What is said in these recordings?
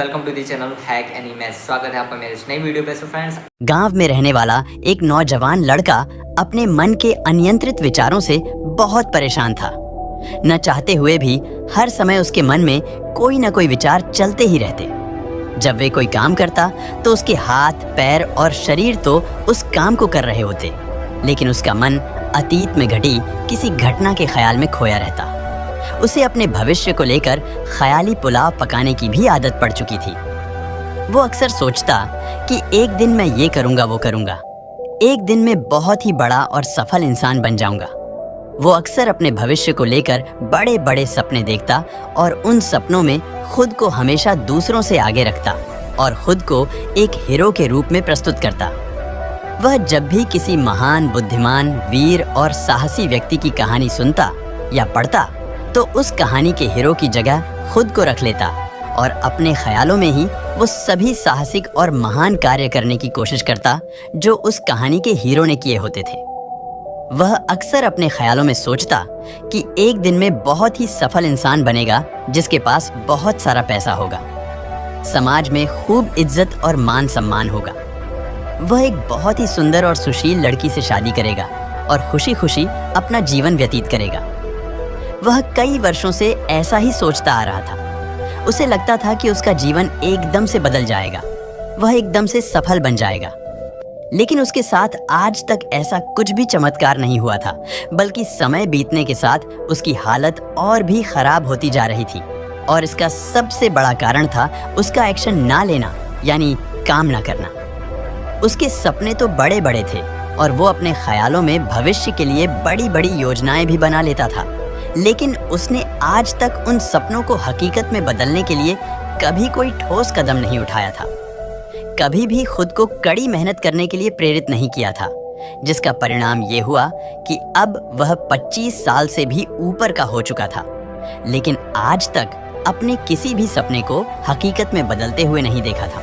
Welcome to the channel hack any math. स्वागत है आपका मेरे इस नई वीडियो पे। फ्रेंड्स, गांव में रहने वाला एक नौजवान लड़का अपने मन के अनियंत्रित विचारों से बहुत परेशान था। न चाहते हुए भी हर समय उसके मन में कोई न कोई विचार चलते ही रहते। जब वे कोई काम करता तो उसके हाथ, पैर और शरीर तो उस काम को कर रहे होते, लेकिन उसका मन अतीत में घटी किसी घटना के ख्याल में खोया रहता। उसे अपने भविष्य को लेकर ख्याली पुलाव पकाने की भी आदत पड़ चुकी थी। वो अक्सर सोचता कि एक दिन मैं ये करूँगा, वो करूँगा, एक दिन मैं बहुत ही बड़ा और सफल इंसान बन जाऊँगा। वो अक्सर अपने भविष्य को लेकर बड़े बड़े सपने देखता और उन सपनों में खुद को हमेशा दूसरों से आगे रखता और खुद को एक हीरो के रूप में प्रस्तुत करता। वह जब भी किसी महान, बुद्धिमान, वीर और साहसी व्यक्ति की कहानी सुनता या पढ़ता तो उस कहानी के हीरो की जगह खुद को रख लेता और अपने ख्यालों में ही वो सभी साहसिक और महान कार्य करने की कोशिश करता जो उस कहानी के हीरो ने किए होते थे। वह अक्सर अपने ख्यालों में सोचता कि एक दिन में बहुत ही सफल इंसान बनेगा जिसके पास बहुत सारा पैसा होगा, समाज में खूब इज्जत और मान सम्मान होगा। वह एक बहुत ही सुंदर और सुशील लड़की से शादी करेगा और खुशी खुशी अपना जीवन व्यतीत करेगा। वह कई वर्षों से ऐसा ही सोचता आ रहा था। उसे लगता था कि उसका जीवन एकदम से बदल जाएगा, वह एकदम से सफल बन जाएगा। लेकिन उसके साथ आज तक ऐसा कुछ भी चमत्कार नहीं हुआ था, बल्कि समय बीतने के साथ उसकी हालत और भी खराब होती जा रही थी। और इसका सबसे बड़ा कारण था उसका एक्शन ना लेना, यानी काम ना करना। उसके सपने तो बड़े बड़े थे और वो अपने ख्यालों में भविष्य के लिए बड़ी बड़ी योजनाएं भी बना लेता था, लेकिन उसने आज तक उन सपनों को हकीकत में बदलने के लिए कभी कोई ठोस कदम नहीं उठाया था। कभी भी खुद को कड़ी मेहनत करने के लिए प्रेरित नहीं किया था, जिसका परिणाम ये हुआ कि अब वह 25 साल से भी ऊपर का हो चुका था, लेकिन आज तक अपने किसी भी सपने को हकीकत में बदलते हुए नहीं देखा था।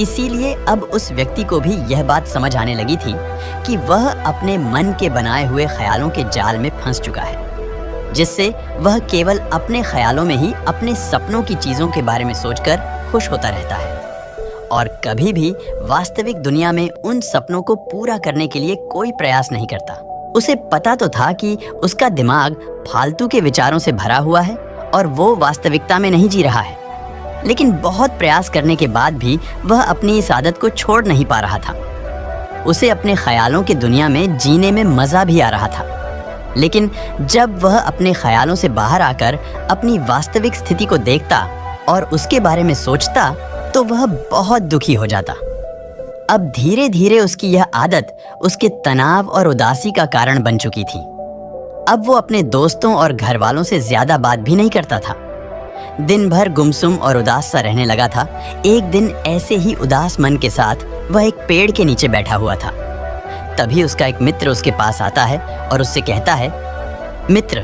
इसीलिए अब उस व्यक्ति को भी यह बात समझ आने लगी थी कि वह अपने मन के बनाए हुए ख्यालों के जाल में फंस चुका है, जिससे वह केवल अपने ख्यालों में ही अपने सपनों की चीज़ों के बारे में सोचकर खुश होता रहता है और कभी भी वास्तविक दुनिया में उन सपनों को पूरा करने के लिए कोई प्रयास नहीं करता। उसे पता तो था कि उसका दिमाग फालतू के विचारों से भरा हुआ है और वो वास्तविकता में नहीं जी रहा है, लेकिन बहुत प्रयास करने के बाद भी वह अपनी इस आदत को छोड़ नहीं पा रहा था। उसे अपने ख्यालों की दुनिया में जीने में मज़ा भी आ रहा था, लेकिन जब वह अपने ख्यालों से बाहर आकर अपनी वास्तविक स्थिति को देखता और उसके बारे में सोचता तो वह बहुत दुखी हो जाता। अब धीरे धीरे उसकी यह आदत उसके तनाव और उदासी का कारण बन चुकी थी। अब वो अपने दोस्तों और घर वालों से ज्यादा बात भी नहीं करता था। दिन भर गुमसुम और उदास सा रहने लगा था। एक दिन ऐसे ही उदास मन के साथ वह एक पेड़ के नीचे बैठा हुआ था। तभी उसका एक मित्र उसके पास आता है और उससे कहता है, मित्र,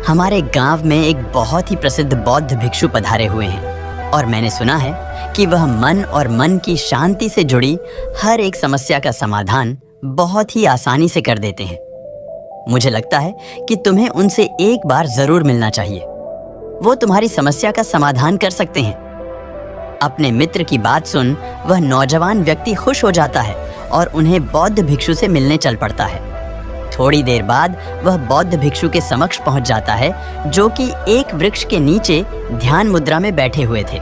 हमारे गांव में एक बहुत ही प्रसिद्ध बौद्ध भिक्षु पधारे हुए हैं और मैंने सुना है कि वह मन और मन की शांति से जुड़ी हर एक समस्या का समाधान बहुत ही आसानी से कर देते हैं। मुझे लगता है कि तुम्हें उनसे एक बार जरूर मिलना चाहिए, वो तुम्हारी समस्या का समाधान कर सकते हैं। अपने मित्र की बात सुन वह नौजवान व्यक्ति खुश हो जाता है और उन्हें बौद्ध भिक्षु से मिलने चल पड़ता है। थोड़ी देर बाद वह बौद्ध भिक्षु के समक्ष पहुंच जाता है, जो कि एक वृक्ष के नीचे ध्यान मुद्रा में बैठे हुए थे।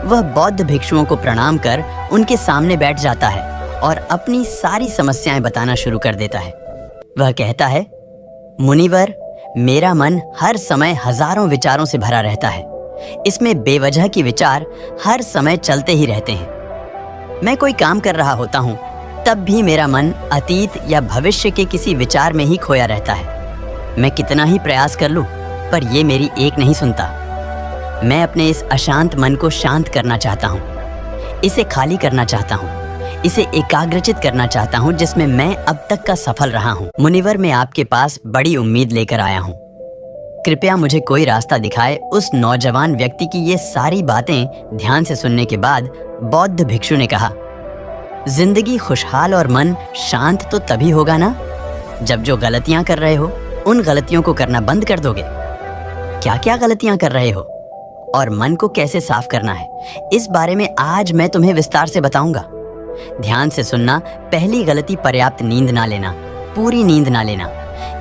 वह बौद्ध भिक्षुओं को प्रणाम कर उनके सामने बैठ जाता है और अपनी सारी समस्याएं बताना शुरू कर देता है। वह कहता है, मुनिवर, मेरा मन हर समय हजारों विचारों से भरा रहता है। इसमें बेवजह की विचार हर समय चलते ही रहते हैं। मैं कोई काम कर रहा होता हूँ तब भी मेरा मन अतीत या भविष्य के किसी विचार में ही खोया रहता है। मैं कितना ही प्रयास कर लूं, पर ये मेरी एक नहीं सुनता। मैं अपने इस अशांत मन को शांत करना चाहता हूँ, इसे खाली करना चाहता हूँ, इसे एकाग्रचित करना चाहता हूँ, जिसमें मैं अब तक का सफल रहा हूँ। मुनिवर, मैं आपके पास बड़ी उम्मीद लेकर आया हूँ, कृपया मुझे कोई रास्ता दिखाए। उस नौजवान व्यक्ति की ये सारी बातें ध्यान से सुनने के बाद बौद्ध भिक्षु ने कहा, जिंदगी खुशहाल और मन शांत तो तभी होगा ना जब जो गलतियां कर रहे हो उन गलतियों को करना बंद कर दोगे। क्या क्या गलतियां कर रहे हो और मन को कैसे साफ करना है, इस बारे में आज मैं तुम्हें विस्तार से बताऊंगा। ध्यान से सुनना। पहली गलती, पर्याप्त नींद ना लेना, पूरी नींद ना लेना।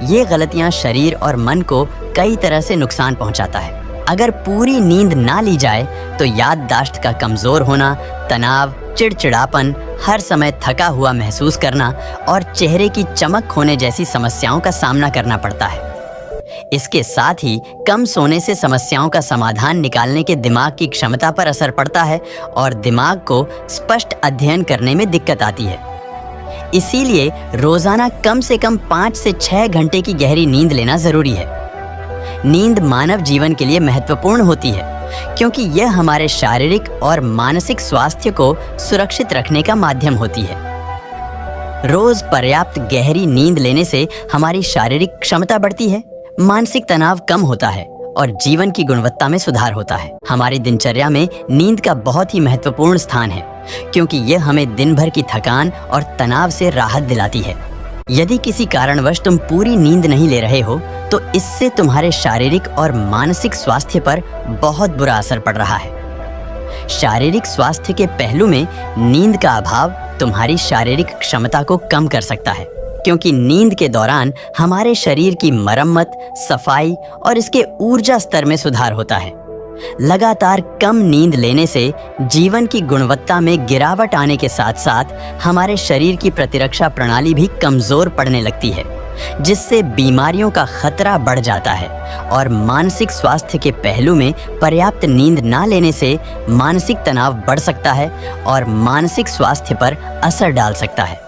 ये गलतियां शरीर और मन को कई तरह से नुकसान पहुंचाता है। अगर पूरी नींद ना ली जाए तो याददाश्त का कमजोर होना, तनाव, चिड़चिड़ापन, हर समय थका हुआ महसूस करना और चेहरे की चमक खोने जैसी समस्याओं का सामना करना पड़ता है। इसके साथ ही कम सोने से समस्याओं का समाधान निकालने के दिमाग की क्षमता पर असर पड़ता है और दिमाग को स्पष्ट अध्ययन करने में दिक्कत आती है। इसीलिए रोजाना कम से कम 5 से 6 घंटे की गहरी नींद लेना जरूरी है। नींद मानव जीवन के लिए महत्वपूर्ण होती है क्योंकि यह हमारे शारीरिक और मानसिक स्वास्थ्य को सुरक्षित रखने का माध्यम होती है। रोज पर्याप्त गहरी नींद लेने से हमारी शारीरिक क्षमता बढ़ती है, मानसिक तनाव कम होता है और जीवन की गुणवत्ता में सुधार होता है। हमारी दिनचर्या में नींद का बहुत ही महत्वपूर्ण स्थान है क्योंकि यह हमें दिन भर की थकान और तनाव से राहत दिलाती है। यदि किसी कारणवश तुम पूरी नींद नहीं ले रहे हो तो इससे तुम्हारे शारीरिक और मानसिक स्वास्थ्य पर बहुत बुरा असर पड़ रहा है। शारीरिक स्वास्थ्य के पहलू में नींद का अभाव तुम्हारी शारीरिक क्षमता को कम कर सकता है क्योंकि नींद के दौरान हमारे शरीर की मरम्मत, सफाई और इसके ऊर्जा स्तर में सुधार होता है। लगातार कम नींद लेने से जीवन की गुणवत्ता में गिरावट आने के साथ साथ हमारे शरीर की प्रतिरक्षा प्रणाली भी कमजोर पड़ने लगती है, जिससे बीमारियों का खतरा बढ़ जाता है। और मानसिक स्वास्थ्य के पहलू में पर्याप्त नींद ना लेने से मानसिक तनाव बढ़ सकता है और मानसिक स्वास्थ्य पर असर डाल सकता है।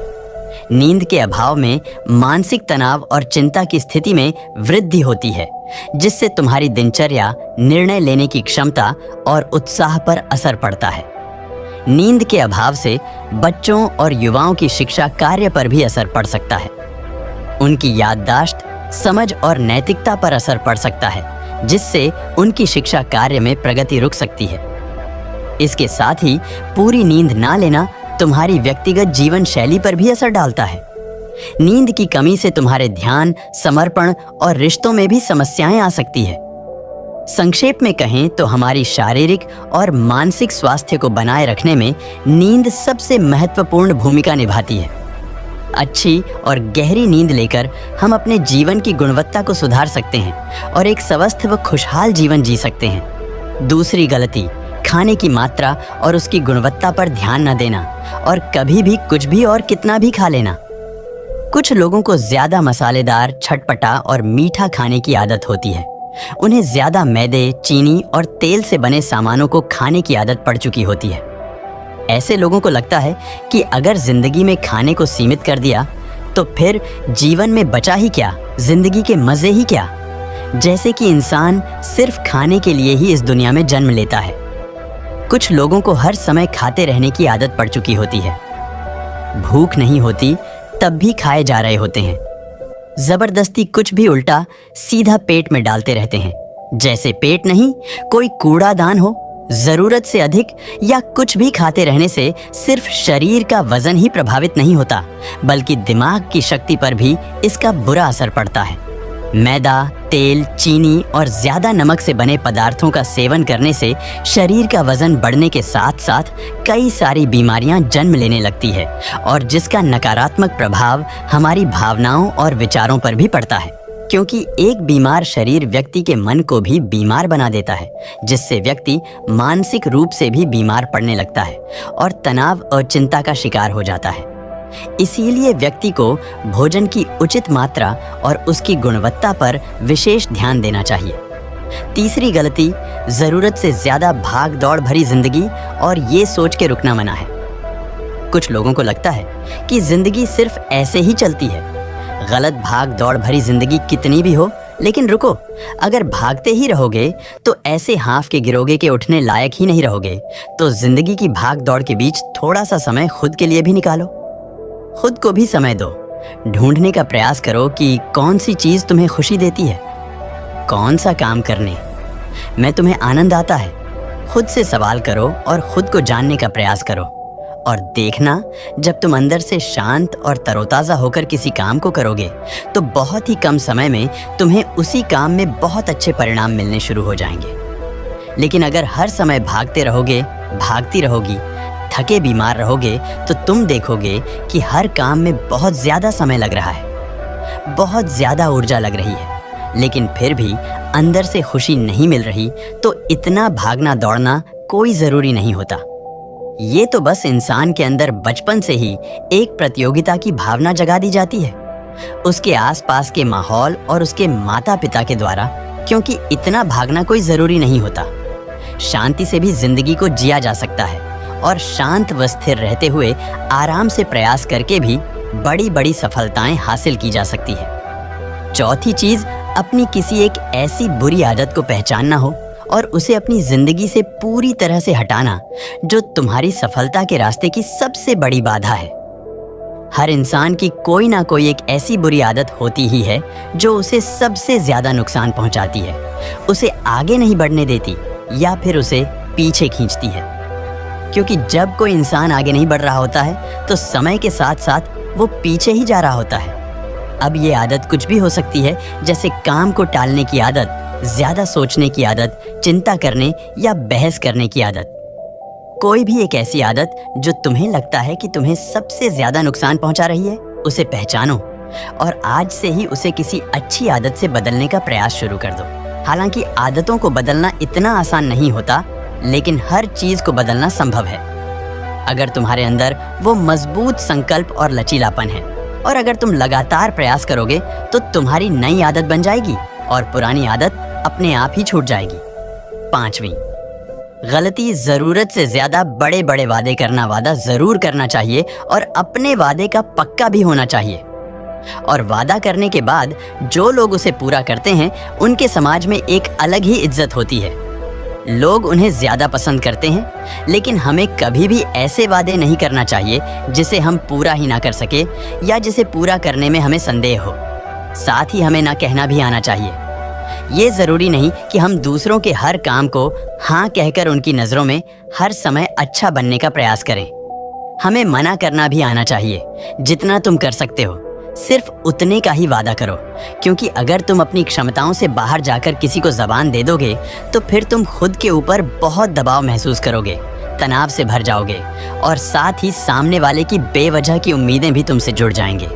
नींद के अभाव में मानसिक तनाव और चिंता की स्थिति में वृद्धि होती है, जिससे तुम्हारी दिनचर्या, निर्णय लेने की क्षमता और उत्साह पर असर पड़ता है। नींद के अभाव से बच्चों और युवाओं की शिक्षा कार्य पर भी असर पड़ सकता है। उनकी याददाश्त, समझ और नैतिकता पर असर पड़ सकता है, जिससे उनकी शिक्षा कार्य में प्रगति रुक सकती है। इसके साथ ही पूरी नींद ना लेना तुम्हारी व्यक्तिगत जीवन शैली पर भी असर डालता है। नींद की कमी से तुम्हारे ध्यान, समर्पण और रिश्तों में भी समस्याएं आ सकती है। संक्षेप में कहें तो हमारी शारीरिक और मानसिक स्वास्थ्य को बनाए रखने में नींद सबसे महत्वपूर्ण भूमिका निभाती है। अच्छी और गहरी नींद लेकर हम अपने जीवन की गुणवत्ता को सुधार सकते हैं और एक स्वस्थ व खुशहाल जीवन जी सकते हैं। दूसरी गलती, खाने की मात्रा और उसकी गुणवत्ता पर ध्यान न देना और कभी भी कुछ भी और कितना भी खा लेना। कुछ लोगों को ज्यादा मसालेदार, चटपटा और मीठा खाने की आदत होती है। उन्हें ज्यादा मैदे, चीनी और तेल से बने सामानों को खाने की आदत पड़ चुकी होती है। ऐसे लोगों को लगता है कि अगर जिंदगी में खाने को सीमित कर दिया तो फिर जीवन में बचा ही क्या, जिंदगी के मजे ही क्या। जैसे कि इंसान सिर्फ खाने के लिए ही इस दुनिया में जन्म लेता है। कुछ लोगों को हर समय खाते रहने की आदत पड़ चुकी होती है। भूख नहीं होती तब भी खाए जा रहे होते हैं। जबरदस्ती कुछ भी उल्टा सीधा पेट में डालते रहते हैं, जैसे पेट नहीं कोई कूड़ादान हो। जरूरत से अधिक या कुछ भी खाते रहने से सिर्फ शरीर का वजन ही प्रभावित नहीं होता, बल्कि दिमाग की शक्ति पर भी इसका बुरा असर पड़ता है। मैदा, तेल, चीनी और ज्यादा नमक से बने पदार्थों का सेवन करने से शरीर का वजन बढ़ने के साथ साथ कई सारी बीमारियां जन्म लेने लगती है और जिसका नकारात्मक प्रभाव हमारी भावनाओं और विचारों पर भी पड़ता है, क्योंकि एक बीमार शरीर व्यक्ति के मन को भी बीमार बना देता है, जिससे व्यक्ति मानसिक रूप से भी बीमार पड़ने लगता है और तनाव और चिंता का शिकार हो जाता है। इसीलिए व्यक्ति को भोजन की उचित मात्रा और उसकी गुणवत्ता पर विशेष ध्यान देना चाहिए। तीसरी गलती, जरूरत से ज्यादा भाग दौड़ भरी जिंदगी और ये सोच के रुकना मना है। कुछ लोगों को लगता है कि जिंदगी सिर्फ ऐसे ही चलती है। गलत भाग दौड़ भरी जिंदगी कितनी भी हो, लेकिन रुको, अगर भागते ही रहोगे तो ऐसे हाफ के गिरोगे के उठने लायक ही नहीं रहोगे। तो जिंदगी की भाग दौड़ के बीच थोड़ा सा समय खुद के लिए भी निकालो। खुद को भी समय दो। ढूंढने का प्रयास करो कि कौन सी चीज तुम्हें खुशी देती है, कौन सा काम करने में तुम्हें आनंद आता है। खुद से सवाल करो और खुद को जानने का प्रयास करो और देखना, जब तुम अंदर से शांत और तरोताज़ा होकर किसी काम को करोगे तो बहुत ही कम समय में तुम्हें उसी काम में बहुत अच्छे परिणाम मिलने शुरू हो जाएंगे। लेकिन अगर हर समय भागते रहोगे, भागती रहोगी, थके बीमार रहोगे, तो तुम देखोगे कि हर काम में बहुत ज़्यादा समय लग रहा है, बहुत ज़्यादा ऊर्जा लग रही है, लेकिन फिर भी अंदर से खुशी नहीं मिल रही, तो इतना भागना दौड़ना कोई ज़रूरी नहीं होता। ये तो बस इंसान के अंदर बचपन से ही एक प्रतियोगिता की भावना जगा दी जाती है, उसके आसपास के माहौल और उसके माता पिता के द्वारा, क्योंकि इतना भागना कोई ज़रूरी नहीं होता। शांति से भी जिंदगी को जिया जा सकता है और शांत व स्थिर रहते हुए आराम से प्रयास करके भी बड़ी बड़ी सफलताएं हासिल की जा सकती है। चौथी चीज, अपनी किसी एक ऐसी बुरी आदत को पहचानना हो और उसे अपनी जिंदगी से पूरी तरह से हटाना जो तुम्हारी सफलता के रास्ते की सबसे बड़ी बाधा है। हर इंसान की कोई ना कोई एक ऐसी बुरी आदत होती ही है जो उसे सबसे ज्यादा नुकसान पहुंचाती है, उसे आगे नहीं बढ़ने देती या फिर उसे पीछे खींचती है। क्योंकि जब कोई इंसान आगे नहीं बढ़ रहा होता है तो समय के साथ साथ वो पीछे ही जा रहा होता है। अब ये आदत कुछ भी हो सकती है, जैसे काम को टालने की आदत, ज्यादा सोचने की आदत, चिंता करने या बहस करने की आदत। कोई भी एक ऐसी आदत जो तुम्हें लगता है कि तुम्हें सबसे ज्यादा नुकसान पहुंचा रही है, उसे पहचानो और आज से ही उसे किसी अच्छी आदत से बदलने का प्रयास शुरू कर दो। हालांकि आदतों को बदलना इतना आसान नहीं होता, लेकिन हर चीज को बदलना संभव है अगर तुम्हारे अंदर वो मजबूत संकल्प और लचीलापन है, और अगर तुम लगातार प्रयास करोगे तो तुम्हारी नई आदत बन जाएगी और पुरानी आदत अपने आप ही छूट जाएगी। 5वीं गलती, जरूरत से ज्यादा बड़े बड़े वादे करना। वादा जरूर करना चाहिए और अपने वादे का पक्का भी होना चाहिए, और वादा करने के बाद जो लोग उसे पूरा करते हैं उनके समाज में एक अलग ही इज्जत होती है। लोग उन्हें ज्यादा पसंद करते हैं, लेकिन हमें कभी भी ऐसे वादे नहीं करना चाहिए जिसे हम पूरा ही ना कर सके या जिसे पूरा करने में हमें संदेह हो। साथ ही हमें ना कहना भी आना चाहिए। ये जरूरी नहीं कि हम दूसरों के हर काम को हाँ कहकर उनकी नजरों में हर समय अच्छा बनने का प्रयास करें। हमें मना करना भी आना चाहिए। जितना तुम कर सकते हो सिर्फ उतने का ही वादा करो, क्योंकि अगर तुम अपनी क्षमताओं से बाहर जाकर किसी को जबान दे दोगे तो फिर तुम खुद के ऊपर बहुत दबाव महसूस करोगे, तनाव से भर जाओगे और साथ ही सामने वाले की बेवजह की उम्मीदें भी तुमसे जुड़ जाएंगे।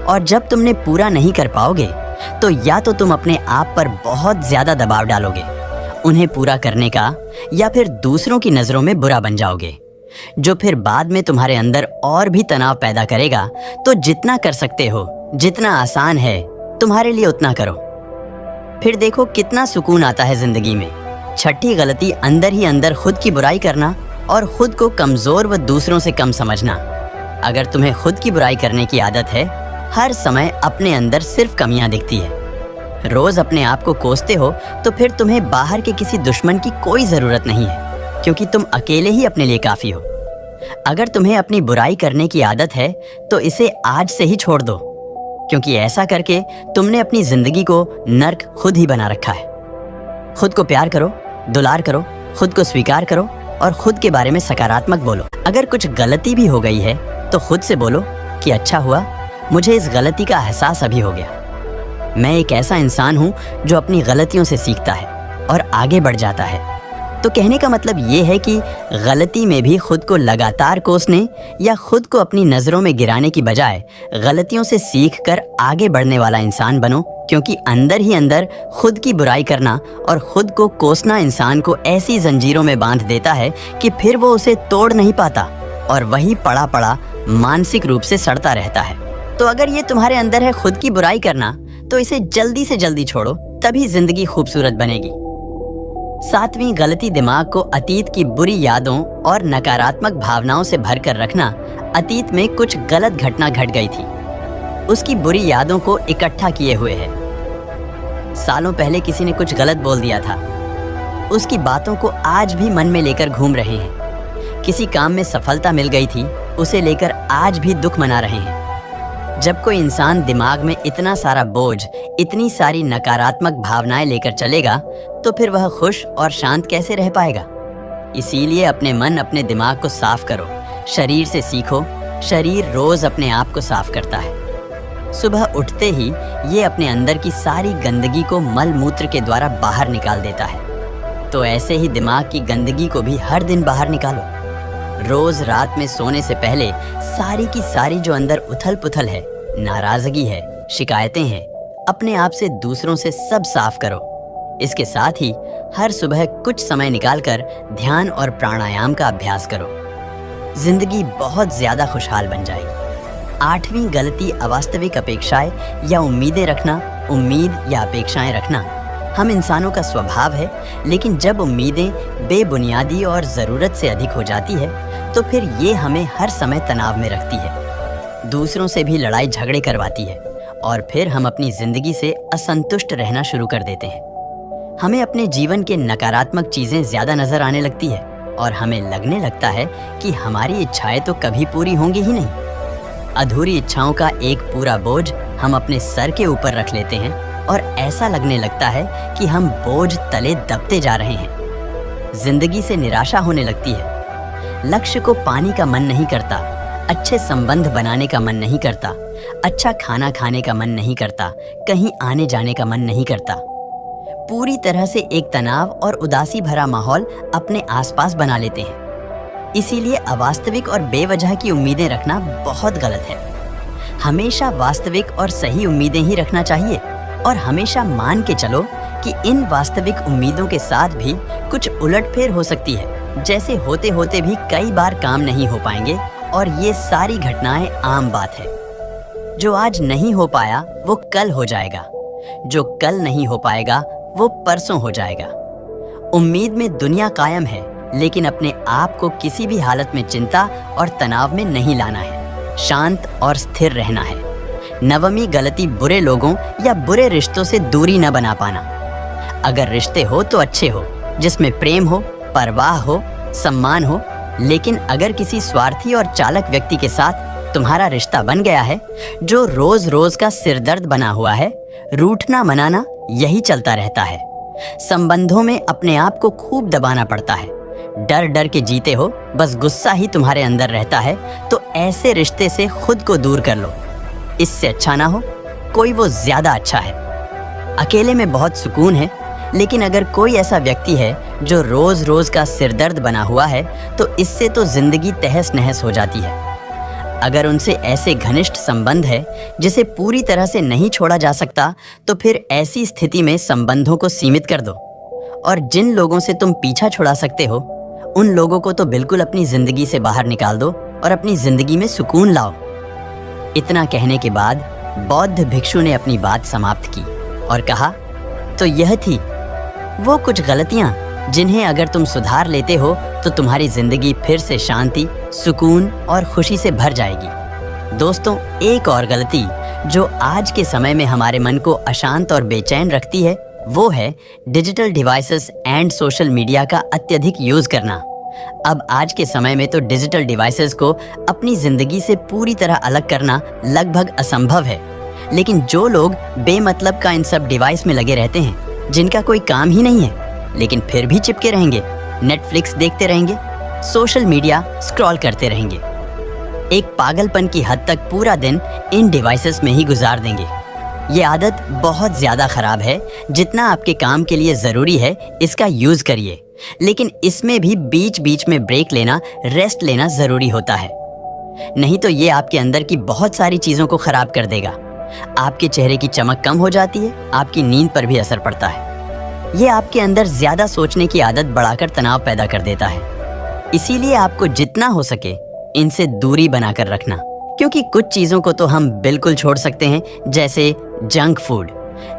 और जब तुमने पूरा नहीं कर पाओगे तो या तो तुम अपने आप पर बहुत ज्यादा दबाव डालोगे उन्हें पूरा करने का, या फिर दूसरों की नजरों में बुरा बन जाओगे, जो फिर बाद में तुम्हारे अंदर और भी तनाव पैदा करेगा। तो जितना कर सकते हो, जितना आसान है तुम्हारे लिए उतना करो, फिर देखो कितना सुकून आता है जिंदगी में। 6ठी गलती, अंदर ही अंदर खुद की बुराई करना और खुद को कमजोर व दूसरों से कम समझना। अगर तुम्हें खुद की बुराई करने की आदत है, हर समय अपने अंदर सिर्फ कमियां दिखती है, रोज अपने आप को कोसते हो, तो फिर तुम्हें बाहर के किसी दुश्मन की कोई जरूरत नहीं है, क्योंकि तुम अकेले ही अपने लिए काफी हो। अगर तुम्हें अपनी बुराई करने की आदत है तो इसे आज से ही छोड़ दो, क्योंकि ऐसा करके तुमने अपनी जिंदगी को नर्क खुद ही बना रखा है। खुद को प्यार करो, दुलार करो, खुद को स्वीकार करो और खुद के बारे में सकारात्मक बोलो। अगर कुछ गलती भी हो गई है तो खुद से बोलो कि अच्छा हुआ, मुझे इस गलती का एहसास अभी हो गया। मैं एक ऐसा इंसान हूँ जो अपनी गलतियों से सीखता है और आगे बढ़ जाता है। तो कहने का मतलब ये है कि गलती में भी खुद को लगातार कोसने या खुद को अपनी नज़रों में गिराने की बजाय गलतियों से सीख कर आगे बढ़ने वाला इंसान बनो, क्योंकि अंदर ही अंदर खुद की बुराई करना और खुद को कोसना इंसान को ऐसी जंजीरों में बांध देता है कि फिर वो उसे तोड़ नहीं पाता और वही पड़ा पड़ा मानसिक रूप से सड़ता रहता है। तो अगर ये तुम्हारे अंदर है खुद की बुराई करना, तो इसे जल्दी से जल्दी छोड़ो, तभी जिंदगी खूबसूरत बनेगी। 7वीं गलती, दिमाग को अतीत की बुरी यादों और नकारात्मक भावनाओं से भरकर रखना। अतीत में कुछ गलत घटना घट गई थी, उसकी बुरी यादों को इकट्ठा किए हुए है। सालों पहले किसी ने कुछ गलत बोल दिया था, उसकी बातों को आज भी मन में लेकर घूम रहे हैं। किसी काम में सफलता मिल गई थी, उसे लेकर आज भी दुख मना रहे हैं। जब कोई इंसान दिमाग में इतना सारा बोझ, इतनी सारी नकारात्मक भावनाएं लेकर चलेगा, तो फिर वह खुश और शांत कैसे रह पाएगा। इसीलिए अपने मन, अपने दिमाग को साफ करो। शरीर से सीखो, शरीर रोज अपने आप को साफ करता है। सुबह उठते ही ये अपने अंदर की सारी गंदगी को मल मूत्र के द्वारा बाहर निकाल देता है, तो ऐसे ही दिमाग की गंदगी को भी हर दिन बाहर निकालो। रोज रात में सोने से पहले सारी की सारी जो अंदर उथल पुथल है, नाराजगी है, शिकायतें हैं, अपने आप से दूसरों से सब साफ करो। इसके साथ ही हर सुबह कुछ समय निकालकर ध्यान और प्राणायाम का अभ्यास करो। जिंदगी बहुत ज्यादा खुशहाल बन जाएगी। 8वीं गलती अवास्तविक अपेक्षाएं या उम्मीदें रखना। उम्मीद या अपेक्षाएं रखना हम इंसानों का स्वभाव है, लेकिन जब उम्मीदें बेबुनियादी और ज़रूरत से अधिक हो जाती है तो फिर ये हमें हर समय तनाव में रखती है, दूसरों से भी लड़ाई झगड़े करवाती है और फिर हम अपनी ज़िंदगी से असंतुष्ट रहना शुरू कर देते हैं। हमें अपने जीवन के नकारात्मक चीज़ें ज़्यादा नज़र आने लगती है और हमें लगने लगता है कि हमारी इच्छाएं तो कभी पूरी होंगी ही नहीं। अधूरी इच्छाओं का एक पूरा बोझ हम अपने सर के ऊपर रख लेते हैं और ऐसा लगने लगता है कि हम बोझ तले दबते जा रहे हैं। जिंदगी से निराशा होने लगती है। लक्ष्य को पाने का मन नहीं करता, अच्छे संबंध बनाने का मन नहीं करता, अच्छा खाना खाने का मन नहीं करता, कहीं आने जाने का मन नहीं करता। पूरी तरह से एक तनाव और उदासी भरा माहौल अपने आसपास बना लेते हैं। इसीलिए अवास्तविक और बेवजह की उम्मीदें रखना बहुत गलत है। हमेशा वास्तविक और सही उम्मीदें ही रखना चाहिए और हमेशा मान के चलो कि इन वास्तविक उम्मीदों के साथ भी कुछ उलटफेर हो सकती है। जैसे होते होते भी कई बार काम नहीं हो पाएंगे और ये सारी घटनाएं आम बात है। जो आज नहीं हो पाया वो कल हो जाएगा, जो कल नहीं हो पाएगा वो परसों हो जाएगा। उम्मीद में दुनिया कायम है, लेकिन अपने आप को किसी भी हालत में चिंता और तनाव में नहीं लाना है। शांत और स्थिर रहना है। 9वीं गलती बुरे लोगों या बुरे रिश्तों से दूरी न बना पाना। अगर रिश्ते हो तो अच्छे हो, जिसमें प्रेम हो, परवाह हो, सम्मान हो, लेकिन अगर किसी स्वार्थी और चालक व्यक्ति के साथ तुम्हारा रिश्ता बन गया है जो रोज रोज का सिरदर्द बना हुआ है, रूठना मनाना यही चलता रहता है। संबंधों में अपने आप को खूब दबाना पड़ता है। डर डर के जीते हो, बस गुस्सा ही तुम्हारे अंदर रहता है, तो ऐसे रिश्ते से खुद को दूर कर लो। इससे अच्छा ना हो कोई, वो ज्यादा अच्छा है। अकेले में बहुत सुकून है, लेकिन अगर कोई ऐसा व्यक्ति है जो रोज रोज का सिरदर्द बना हुआ है तो इससे तो जिंदगी तहस नहस हो जाती है। अगर उनसे ऐसे घनिष्ठ संबंध है जिसे पूरी तरह से नहीं छोड़ा जा सकता तो फिर ऐसी स्थिति में संबंधों को सीमित कर दो और जिन लोगों से तुम पीछा छुड़ा सकते हो उन लोगों को तो बिल्कुल अपनी जिंदगी से बाहर निकाल दो और अपनी जिंदगी में सुकून लाओ। इतना कहने के बाद बौद्ध भिक्षु ने अपनी बात समाप्त की और कहा, तो यह थी वो कुछ गलतियां जिन्हें अगर तुम सुधार लेते हो तो तुम्हारी जिंदगी फिर से शांति, सुकून और खुशी से भर जाएगी। दोस्तों, एक और गलती जो आज के समय में हमारे मन को अशांत और बेचैन रखती है वो है digital devices and social media का अत्यधिक यूज करना। अब आज के समय में तो डिजिटल डिवाइसेस को अपनी जिंदगी से पूरी तरह अलग करना लगभग असंभव है, लेकिन जो लोग बेमतलब का इन सब डिवाइस में लगे रहते हैं, जिनका कोई काम ही नहीं है लेकिन फिर भी चिपके रहेंगे, नेटफ्लिक्स देखते रहेंगे, सोशल मीडिया स्क्रॉल करते रहेंगे, एक पागलपन की हद तक पूरा दिन इन डिवाइसेस में ही गुजार देंगे। ये आदत बहुत ज़्यादा ख़राब है। जितना आपके काम के लिए ज़रूरी है इसका यूज़ करिए, लेकिन इसमें भी बीच बीच में ब्रेक लेना, रेस्ट लेना ज़रूरी होता है। नहीं तो ये आपके अंदर की बहुत सारी चीज़ों को ख़राब कर देगा। आपके चेहरे की चमक कम हो जाती है, आपकी नींद पर भी असर पड़ता है। ये आपके अंदर ज़्यादा सोचने की आदत बढ़ाकर तनाव पैदा कर देता है। इसीलिए आपको जितना हो सके इनसे दूरी बनाकर रखना, क्योंकि कुछ चीज़ों को तो हम बिल्कुल छोड़ सकते हैं, जैसे जंक फूड,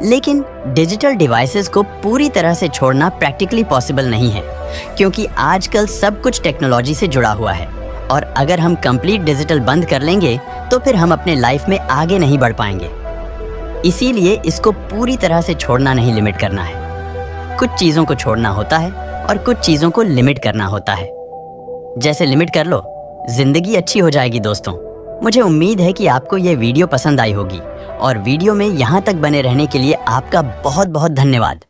लेकिन डिजिटल डिवाइसेस को पूरी तरह से छोड़ना प्रैक्टिकली पॉसिबल नहीं है, क्योंकि आजकल सब कुछ टेक्नोलॉजी से जुड़ा हुआ है और अगर हम कंप्लीट डिजिटल बंद कर लेंगे तो फिर हम अपने लाइफ में आगे नहीं बढ़ पाएंगे। इसीलिए इसको पूरी तरह से छोड़ना नहीं, लिमिट करना है। कुछ चीज़ों को छोड़ना होता है और कुछ चीज़ों को लिमिट करना होता है। जैसे लिमिट कर लो, जिंदगी अच्छी हो जाएगी। दोस्तों, मुझे उम्मीद है कि आपको ये वीडियो पसंद आई होगी और वीडियो में यहाँ तक बने रहने के लिए आपका बहुत बहुत धन्यवाद।